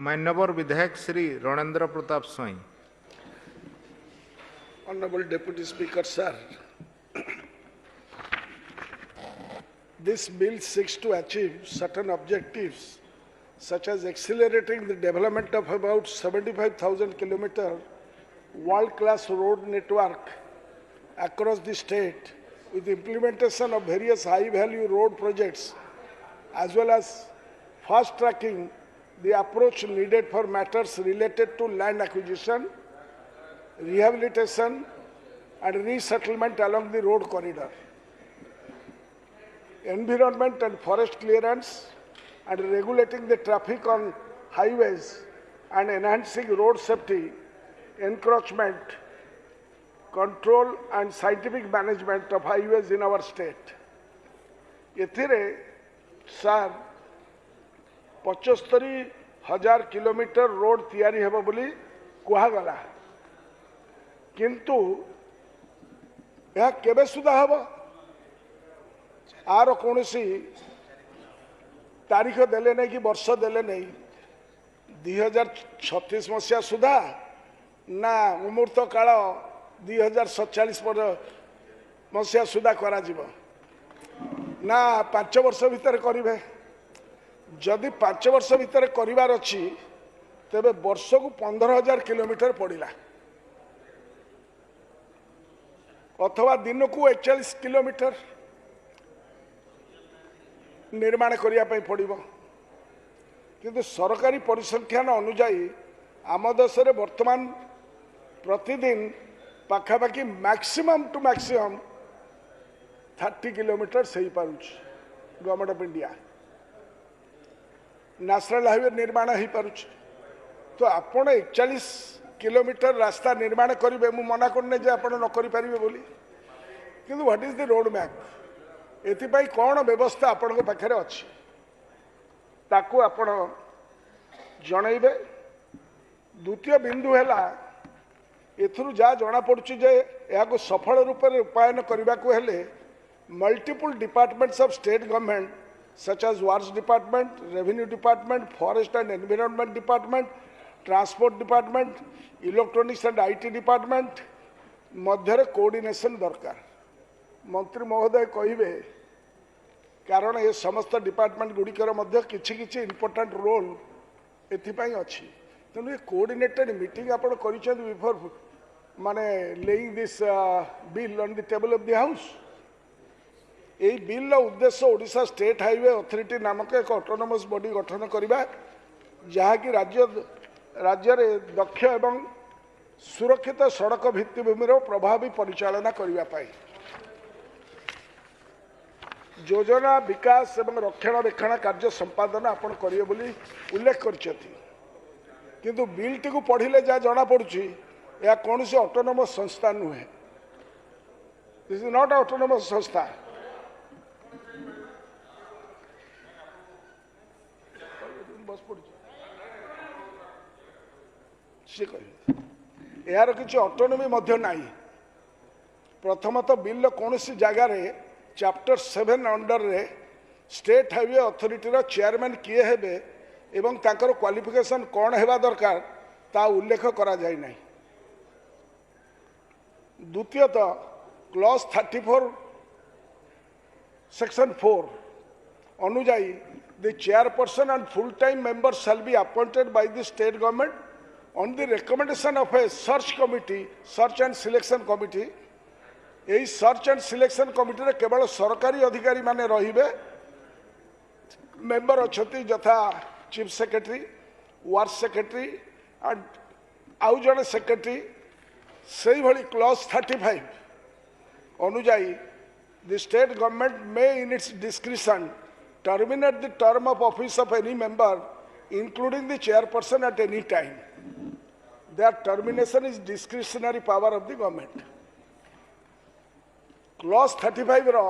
मान्यवर विधायक Shri Ranendra Pratap Swain. Honorable Deputy Speaker, sir, this bill seeks to achieve certain objectives such as accelerating the development of about 75,000 km world-class road network across the state with implementation of various high-value road projects as well as fast-tracking the approach needed for matters related to land acquisition, rehabilitation and resettlement along the road corridor, environment and forest clearance, and regulating the traffic on highways and enhancing road safety, encroachment, control and scientific management of highways in our state. एथिरे sir 75,000 kilometre road तैयारी हेबो बोली कुहागला, किंतु यह केबे सुधा हेबो are कोनसी तारीख देले नहीं कि वर्ष देले नहीं 2036 मसीहा सुधा ना मुहूर्त काल 2047 मसीहा सुधा करा जीवो ना 5 वर्ष भितर करिवे। जदि 5 वर्ष भितर करिवार अछि तेबे वर्ष को 15,000 किलोमीटर पड़िला अथवा दिन को 41 किलोमीटर निर्माण करिया पई पड़िबो। किंतु सरकारी परिसंख्यान अनुसार आम देश रे वर्तमान प्रतिदिन पाखापाखि मैक्सिमम टू मैक्सिमम 30 किलोमीटर सही पारुछ government of India national highway निर्माण हो पारुछ। तो आपण 41 किलोमीटर रास्ता निर्माण करेंगे मु मना करने जे आपण न करि परिबे बोली, किंतु what is the road map एथिपाई कौन व्यवस्था आपण पाखे अच्छी ताकू आपण जनइबे। द्वितीय बिंदु है एथुरु जा जना पड़ुछि जे याको सफल रूप में रूपायन करने को हेले multiple departments of state government such as Works Department, Revenue Department, Forest and Environment Department, Transport Department, Electronics and IT Department Madhya coordination दरकार। मंत्री महोदय कहिबे कारण ये समस्त डिपार्टमेंट गुड़िकर मध्य किछि किछि इंपोर्टेंट रोल एथिपाई अछि। तेणु ये कोऑर्डिनेटेड मीटिंग आपण करिसें बिफोर माने laying this bill on the table of the house. यही बिल उद्देश्य ओडिशा स्टेट हाईवे अथॉरिटी नामक एक ऑटोनोमस बॉडी गठन करने जहाँकि राज्य रे दक्ष एवं सुरक्षित सड़क भित्तिभूमि प्रभावी परिचालना करने योजना विकास एवं रक्षणाबेक्षण कार्य संपादन आपण करिए बोली उल्लेख करछथि। किंतु बिल टी को पढ़िले जा जना पड़ुछि या कौन से ऑटोनोमस संस्था नुहे। दिस इज नॉट ऑटोनोमस संस्था। यार किसी ऑटोनोमी नहीं। प्रथमतः बिल कौन सी जगार चैप्टर 7 अंडर रे स्टेट हाईवे अथॉरिटी रो चेयरमैन किए हेबे एवं ताकर क्वालिफिकेशन कौन हेबा दरकार ता उल्लेख करा जाय नहीं। द्वितीयतः क्लॉज 34 सेक्शन 4 अनुजाई the chairperson and full-time members shall be appointed by the state government on the recommendation of a search committee, search and selection committee. यही सर्च एंड सिलेक्शन कमिटी रे केवल सरकारी अधिकारी माने रहिबे। मेंबर अछती जथा chief secretary, ward secretary and आउ जने सेक्रेटरी। सही भली क्लॉज 35 अनुजाई the state government may in its discretion terminate the term of office of any member, including the chairperson, at any time. Their termination is discretionary power of the government. Clause 35 रो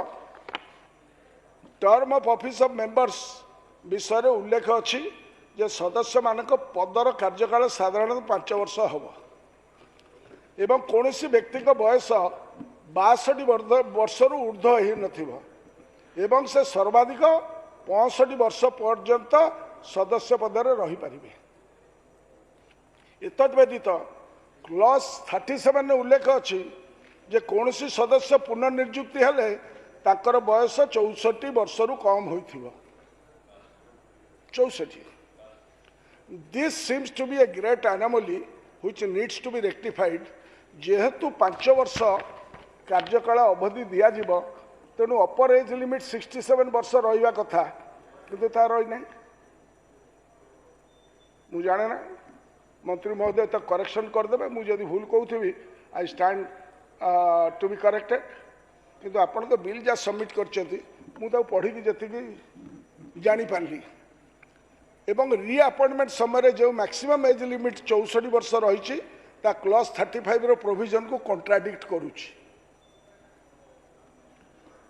term of office of members विषय रे उल्लेख अछि जे सदस्य मानक पदर कार्यकाल साधारणतः 5 वर्ष होबो एवं कोनोसी व्यक्ति को बयस 62 वर्ष रु ऊर्ध्व हे नथिबो एवं से सर्वाधिक 65 वर्ष पर्यंत सदस्य पद रही पारे। एतद व्यतीत क्लॉज 37 ने उल्लेख अच्छी जे कौन सी सदस्य पुनर्नियुक्ति हेले ताकर बयस 64 वर्ष रु कम होइथिबो 64 this seems to be a great anomaly which needs to be rectified जेहेतु 5 वर्ष कार्यकाल अवधि दिया जीवो तेणु अपर एज लिमिट 67 वर्ष रहिबा कथा किंतु ता रही नहीं मु जाने ना मंत्री महोदय तो करेक्शन करदे मुझे भूल कहूथी I stand to be corrected किंतु आपण तो बिल जा सबमिट करछंती मु तो पढ़ी जी जानी पारली एवं रीअपॉइंटमेंट समय जो मैक्सिमम एज लिमिट 64 वर्ष रही क्लॉज 35 रो प्रोविजन को contradict करुच्ची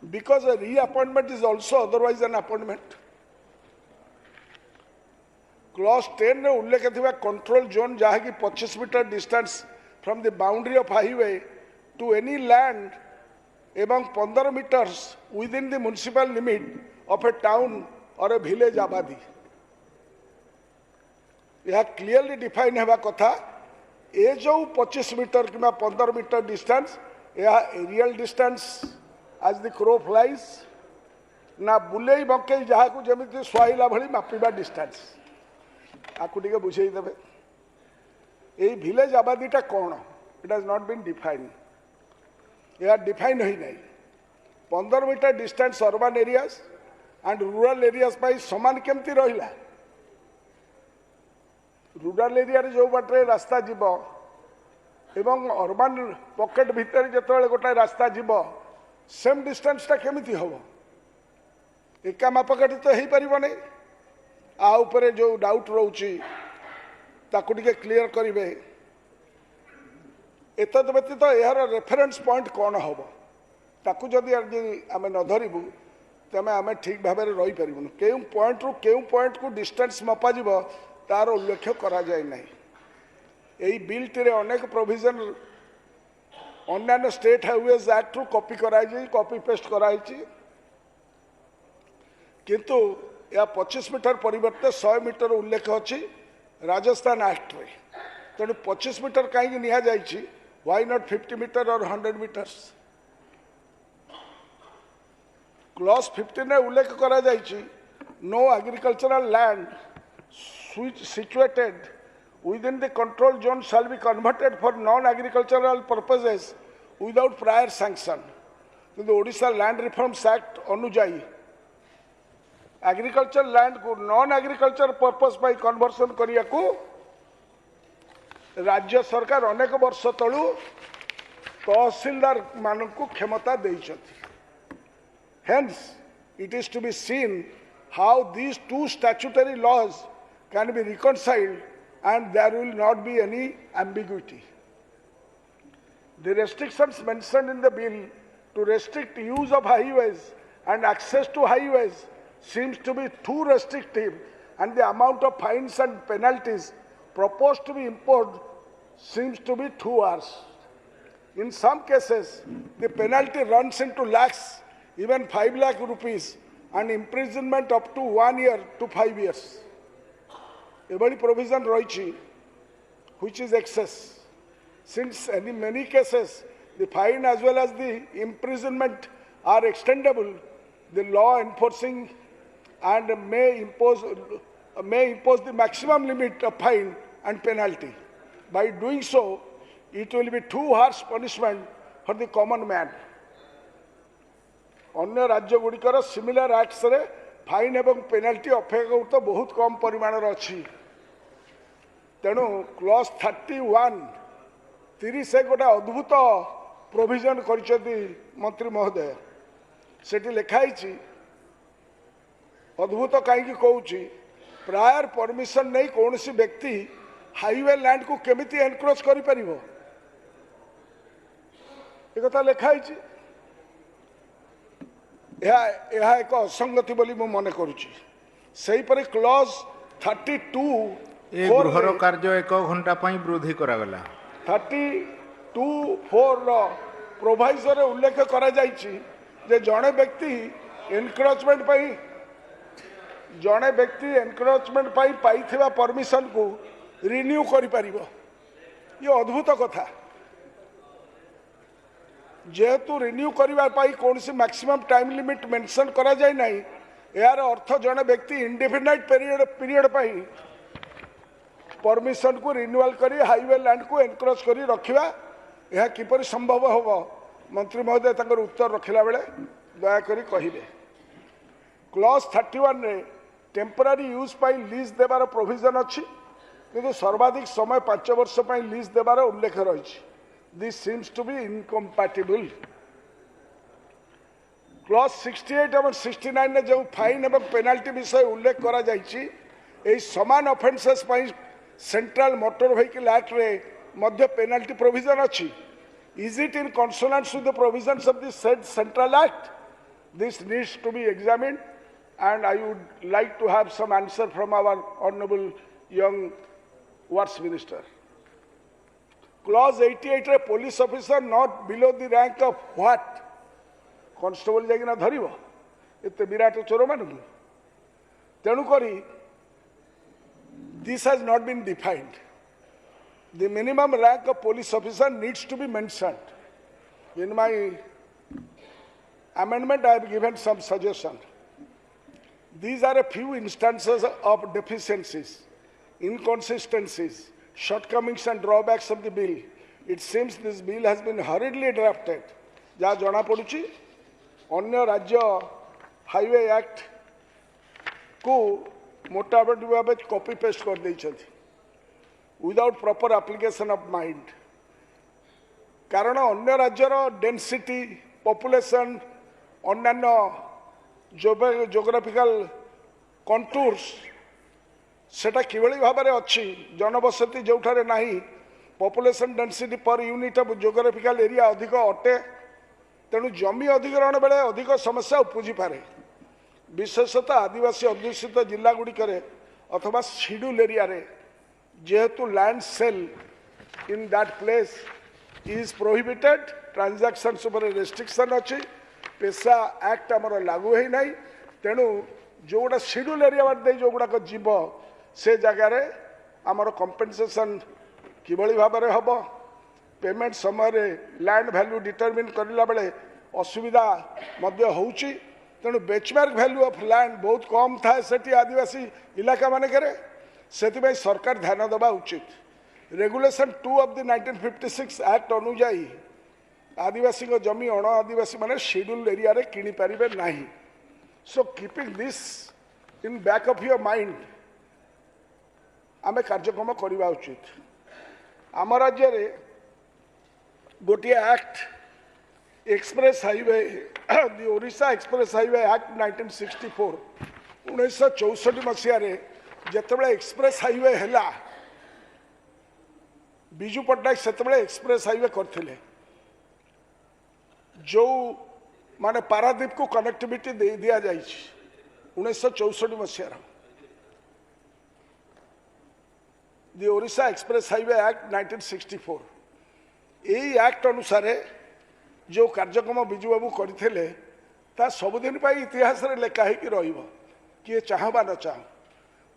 because a reappointment is also otherwise an appointment. Clause 10 ने उल्लेख थिबा कंट्रोल जोन जहाँ की 25 meter distance from the boundary of highway to any land एवं 15 meters within the municipal limit of a town or a village आबादी यह clearly define हेबा कथा ए जो 25 मीटर कि 15 मीटर डिस्टेंस यह एरियल डिस्टेंस आज द क्रो फ्लाइज ना बुले बंकई जहाँ को जमी सुहाइला भाई मापिबा डिस्टेंस आपको टे बुझेदेवे ये विलेज आबादीटा कौन it has not been define यह डिफाइन ही नहीं 15 metre distance urban areas and rural areas पाई समान केमती रहिला रूरल एरिया जो बाटे रास्ता जीव एवं अर्बन पॉकेट भितर जो गोटे रास्ता जीव सेम डिस्टेंसटा केमिति हम एका मापकाठी तो हो पार नहीं आ उपरे जो डाउट रोची ताकू टिके क्लियर करेंगे एतद व्यतीत यार रेफरेन्स पॉइंट कौन हम ताकू जदि आम न धरबू तेज आम ठीक भाव में रही पारूँ क्यों पॉइंट रु क्यों पॉइंट को डिस्टेंस मपा तार उल्लेख करा जाए नहीं यही बिल टी अनेक प्रोविजन अन्य स्टेट हाईवेज एक्ट रु कॉपी कराई कॉपी पेस्ट कराई किंतु या 25 मीटर परिवर्ते 100 मीटर उल्लेख अच्छी राजस्थान एक्ट रे तेणु 25 मीटर कहीं निया जाइछि व्हाई नॉट 50 मीटर और 100 मीटर्स क्लॉज 15 ने उल्लेख करा जाइछि no agricultural land situated within the control zone shall be converted for non-agricultural purposes without prior sanction. किंतु ओडिशा लैंड रिफॉर्म्स एक्ट अनुजाई एग्रीकल्चर लैंड को नॉन एग्रीकल्चर पर्पस पाई कन्वर्सन करिया को राज्य सरकार अनेक वर्ष तलू तहसीलदार मानक क्षमता देइछथि hence it is to be seen how these two statutory laws can be reconciled and there will not be any ambiguity. The restrictions mentioned in the bill to restrict use of highways and access to highways seems to be too restrictive and the amount of fines and penalties proposed to be imposed seems to be too harsh. In some cases, the penalty runs into lakhs, even 5 lakh rupees and imprisonment up to 1 year to 5 years. Every provision रही which is excess since in many cases the fine as well as the imprisonment are extendable the law enforcing and may impose the maximum limit of fine and penalty by doing so it will be too harsh punishment for the common man अन्य राज्य गुड़िकर similar acts रे fine एवं penalty अपेक्षाकृत बहुत कम परिमाण अच्छी तेणु clause 31 30 गोटे अद्भुत प्रोविजन कर मंत्री महोदय सेठी लिखाई अद्भुत कहीं कहूँ प्रायर परमिशन नहीं कौन सी व्यक्ति हाईवे लैंड को केमिति एनक्रोच कर कथा लिखाई यह एक असंगति बोली मु मन करुच्ची सेहीपरि क्लॉज 32 गृहर कार्य 1 घंटा वृद्धि करागला 32(4) प्रोवाइजर उल्लेख करा जाइछि जे जड़े व्यक्ति एनक्रोचमेंट पाई परमिशन को रिन्यू करि परिबो ये अद्भुत कथा जेहेतु रिन्यू करने कौन सी मैक्सिमम टाइम लिमिट मेंशन करा जाए नहीं यार अर्थ जड़े व्यक्ति इंडेफिनाइट पीरियड परमिशन को रिन्यूअल करी हाईवे लैंड को एनक्रोच करी रखिबा यह किपर संभव होबो मंत्री महोदय तंकर उत्तर रखिला बेले दया करी कहिबे क्लॉज 31 रे टेम्पररी यूज पाई लीज देबार प्रोविजन अछि किंतु सर्वाधिक समय 5 वर्ष पाई लीज देबार उल्लेख रही this seems to be incompatible clause 68 और 69 ने जो फाइन एवं पेनाल्टी विषय उल्लेख करा जाइछि एई समान ऑफेंसेस पाई सेंट्रल मोटर व्हीकल एक्ट रे मध्य पेनाल्टी प्रोविजन अछि is it in consonance with the provisions of the said central act this needs to be examined and I would like to have some answer from our honorable young works minister. Clause 88 रे police officer not below the rank of what? Constable जागिना धरिबो एते विराट चोर मानू तेणु करी this has not been defined. The minimum rank of police officer needs to be mentioned. In my amendment I have given some suggestion. These are a few instances of deficiencies, inconsistencies, shortcomings and drawbacks of the bill. It seems this bill has been hurriedly drafted. जहाँ जना पड़ुची अन्य राज्य highway act को मोटामोटी भाव copy paste कर देइछथि without proper application of mind कारण अन्य राज्यर डेंसिटी पॉपुलेशन अन्यान्य जोग्राफिकल कंटूर्स सेटा किभली भाव में अच्छी जनबसती जो नहीं population density per unit of geographical area अधिक अटे तेणु जमी अधिग्रहण बेले अधिक समस्या उपजी पारे विशेषतः आदिवासी अध्युषित जिला गुड़िक अथवा शेड्यूल एरिया रे जेहेतु land sale in that place is prohibited transactions उपर रेस्ट्रिक्शन अच्छी पेशा एक्ट आमर लागू है नहीं तेणु जो गुड़ा शेड्यूल एरिया बाटे जो गुड़ाक जीव से जगार आमर कंपेनसेशन किभली भाव में हम पेमेंट समय लैंड वैल्यू डिटरमिन करला बेले असुविधा मध्य होउची तेणु बेचमार्क वैल्यू ऑफ लैंड बहुत कम था सेठी आदिवासी इलाका मानकरे सेति सरकार ध्यान देवा उचित रेगुलेशन 2 ऑफ द 1956 एक्ट अनुजाई आदिवासी को जमी अण आदिवासी माने शेड्यूल एरिया रे किनी पारिबे नाही so keeping this in back of your mind आमे कार्यक्रम करवा उचित आम राज्य रे गोटे एक्ट एक्सप्रेस हाईवे दि ओडिशा एक्सप्रेस हाईवे एक्ट 1964 1964 मसीह जितेबाला एक्सप्रेस हाईवे हैला बिजू पट्टनायक सेतेबाला एक्सप्रेस हाईवे करथिले जो माने पारादीप को कनेक्टिविटी दे दिया जाए 1964 मसीहार दि ओडिशा एक्सप्रेस हाईवे एक्ट 1964 यही एक्ट अनुसार जो कार्यक्रम बिजू बाबू करते सबुदिन इतिहास रे लेखा हो किए चाहबा न चाह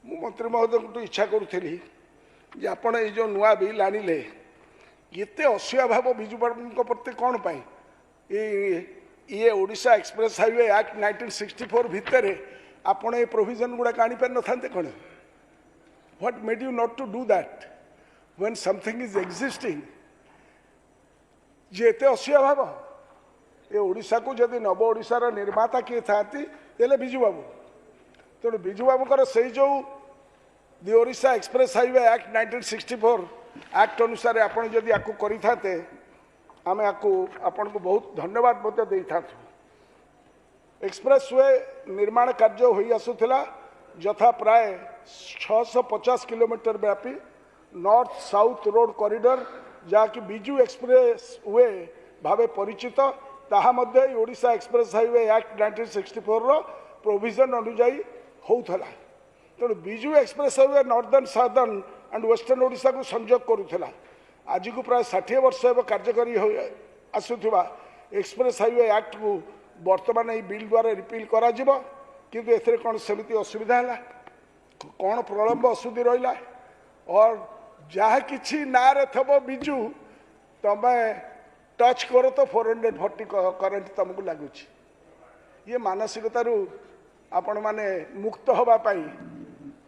मु मंत्री महोदय को इच्छा करूली जे आपण ये जो नुआ बिल आनिले ये असूया भाव बिजू बाबू प्रति कौन पाई ये ओडिशा एक्सप्रेस हाईवे एक्ट 1964 भितर आपण ये प्रोविजन गुड़ाक आनी पार न था कौन what made you not to do that when something is existing जे एते असूया भाव ये ओडिशा को जदि नव ओडिशार निर्माता किए था बिजू बाबू तेणु बिजू बाबूर से जो the Odisha express highway act 1964 act अनुसार आपड़ जदि आपको करते आमे आपन को बहुत धन्यवाद मत दे था एक्सप्रेस वे निर्माण कार्य हो आसूला यथा प्राय 650 किलोमीटर व्यापी नॉर्थ साउथ रोड कॉरिडोर जहाँकि बिजू एक्सप्रेस वे भावे परिचित ताहा मध्य ओडिशा एक्सप्रेस हाईवे एक्ट 1964 रो प्रोविजन अनुजाई होउथला तेणु Biju express highway northern southern and western Odisha को संजोग करुला आज को प्राय 60 वर्ष एवं कार्यकारी आसुवा एक्सप्रेस हाईवे एक्ट को वर्तमान ये बिल द्वारा रिपील करा किंतु एथिरे कौन सेमिति असुविधा है कौन प्रलंब असुविधा रहा और जहाँ किसी नारे थब बिजु तमे टच करो तो 440 करेंट तुमको लगुच ये मानसिकता आपण माने मुक्त हवा पाई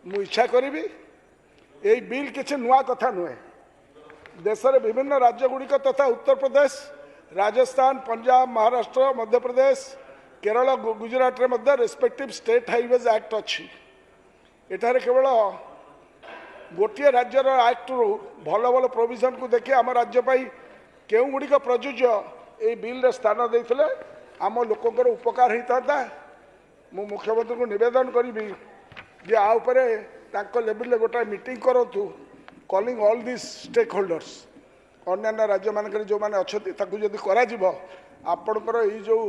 मु इच्छा करी यही बिल किसी नुआ कथा नुहे देशर विभिन्न राज्य गुड़िक तथा उत्तर प्रदेश राजस्थान पंजाब महाराष्ट्र मध्य प्रदेश केरल गुजरात रे मध्य रेस्पेक्टिव स्टेट हाईवेज एक्ट अच्छी एठारे केवल गोटे राज्यर एक्ट रु भल भल प्रोविजन को देखिए आम राज्य केउ गुड़िक प्रযোज्य ये बिल स्थान देते आम लोकंर उपकार होता मु मुख्यमंत्री को निवेदन करी जे आ उपरे तांको लेवल गोटे मीटिंग करूँ calling all this stakeholders अन्य राज्य मानक जो मैंने अच्छा जदि आपणकर ये जो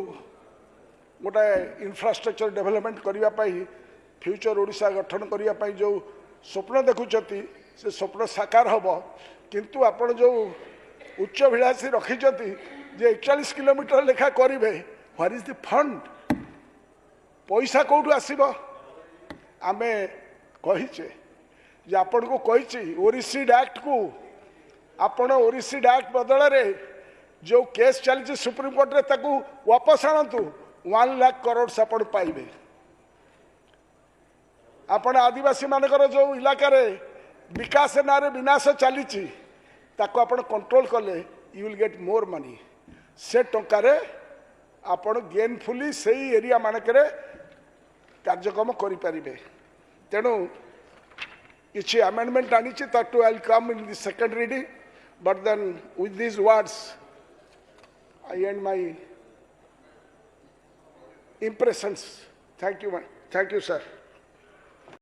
गोटे इंफ्रास्ट्रक्चर डेवलपमेंट करने फ्यूचर ओडिशा गठन करने जो स्वप्न देखुंट से स्वप्न साकार हम किंतु आपण जो उच्चभिलाषी रखिंट जे 41 किलोमीटर लेखा करेंगे व्हाट इज द फंड पैसा कौटू आसब आमे कहीचे जे आपण को कही ओरिसिड एक्ट को आपण ओरिसिड एक्ट बदल रे जो केस चली सुप्रीम कोर्ट रे ताकू वापस आणतु 1 लाख करोड़ आपण पाइबे आपण आदिवासी मानकर जो इलाका रे विकास ना रे विनाश चली ताको आपण कंट्रोल कले you will get more money से टंकार आपण गेनफुली से एरिया मानक कार्यक्रम करें तेणु किसी अमेंडमेंट आनी to I come in the second reading but then with this words I end my impressions. Thank you sir.